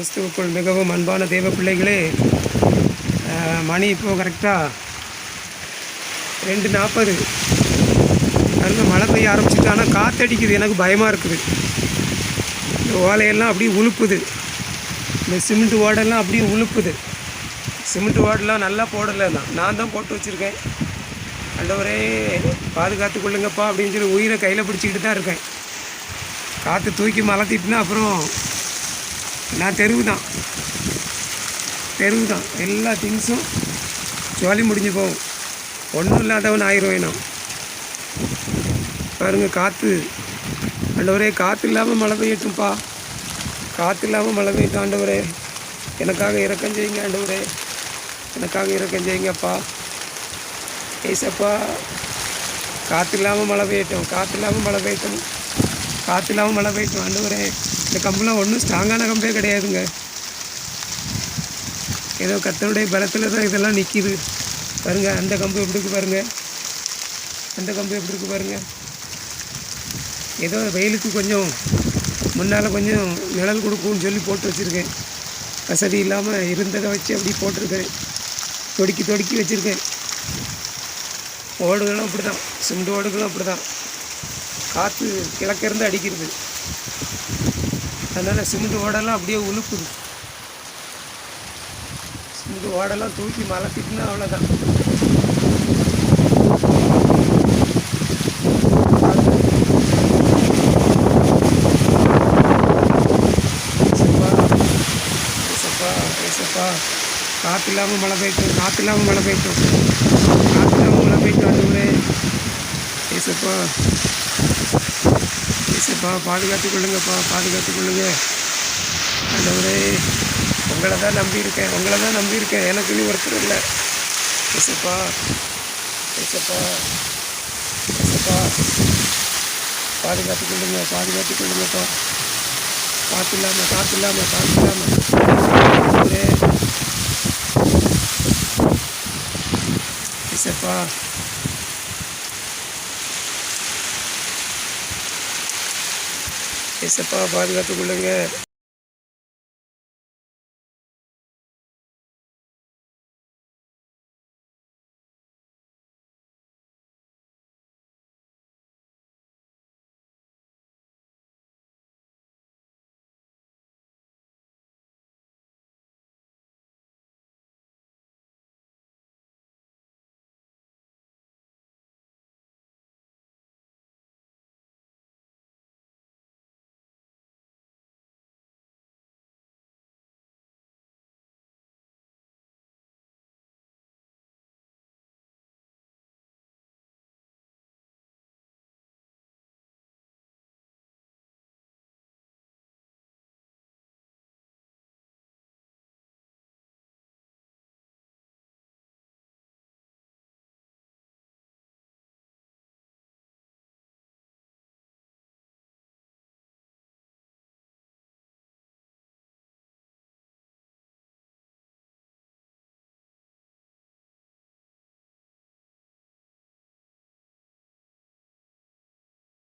கிறிஸ்துவுக்குள் மிகவும் அன்பான தேவ பிள்ளைகளே, மணி இப்போது கரெக்டாக 2:40. பாருங்க, மழை பெய்ய ஆரம்பிச்சிட்டு. ஆனால் காற்றடிக்குது, எனக்கு பயமாக இருக்குது. இந்த ஓலையெல்லாம் அப்படியே உழுப்புது, இந்த சிமெண்ட் ஓடெல்லாம் அப்படியே உழுப்புது. சிமெண்ட் ஓடெல்லாம் நல்லா போடலை தான், நான் தான் போட்டு வச்சுருக்கேன். ஆண்டவரே பாதுகாத்து கொள்ளுங்கப்பா அப்படின்னு சொல்லி உயிரை கையில் பிடிச்சிக்கிட்டு தான் இருக்கேன். காற்று தூக்கி மலத்திட்டுனா அப்புறம் நான் தெருவு தான் எல்லா திங்ஸும் ஜோலி முடிஞ்சு போகும். ஒன்றும் இல்லாதவன் ஆயிடுவேன் நான். பாருங்கள், காற்று. ஆண்டவரே காற்று இல்லாமல் மழை பெய்யட்டும்ப்பா, காற்று இல்லாமல் மழை பெய்யட்டும். ஆண்டவரே எனக்காக இறக்கம் செய்யுங்க. ஆண்டவரே எனக்காக இறக்கம் செய்யுங்கப்பா. ஏசப்பா, காற்று இல்லாமல் மழை பெய்யட்டும், காற்று இல்லாமல் மழை பெய்யட்டும், காற்று இல்லாமல் மழை பெய்யட்டும். ஆண்டவரே இந்த கம்பெலாம் ஒன்றும் ஸ்ட்ராங்கான கம்பே கிடையாதுங்க. ஏதோ கர்த்தருடைய பலத்தில் தான் இதெல்லாம் நிற்கிது. பாருங்கள், அந்த கம்பு எப்படி இருக்குது பாருங்கள், அந்த கம்பு எப்படி இருக்குது பாருங்கள். ஏதோ வெயிலுக்கு கொஞ்சம் முன்னால் கொஞ்சம் நிழல் கொடுக்கும்னு சொல்லி போட்டு வச்சுருக்கேன். வசதி இல்லாமல் இருந்ததை வச்சு அப்படி போட்டிருக்கேன், தொடுக்கி வச்சுருக்கேன். ஓடுகளும் அப்படி தான், சிமெண்ட் ஓடுகளும் அப்படி தான். காற்று கிழக்கிருந்து அடிக்கிறது, அதனால் சிமெண்ட் ஓடெல்லாம் அப்படியே உழுப்புது. சிமெண்ட் ஓடெல்லாம் தூக்கி மலத்திட்டுனா அவ்வளோதான். ஏசப்பா, காற்று இல்லாமல் மழை பெய்யட்டும், காற்று இல்லாமல் மழை பெய்யட்டும், காற்று இல்லாமல் மழை பெய்யட்டும். ஆண்டவரே ஏசப்பா, ஏசப்பா பாதுகாத்து கொள்ளுங்கப்பா, பாதுகாத்து கொள்ளுங்க. ஆண்டவரே உங்களை தான் நம்பியிருக்கேன், எனக்கு இனி ஒருத்தர் இல்லை. ஏசப்பா, ஏசப்பா, ஏசப்பா பாதுகாத்து கொள்ளுங்கப்பா. காற்று இல்லாமல் ஏசப்பா, ஏசப்பா பாதுகாத்து கொள்ளுங்க.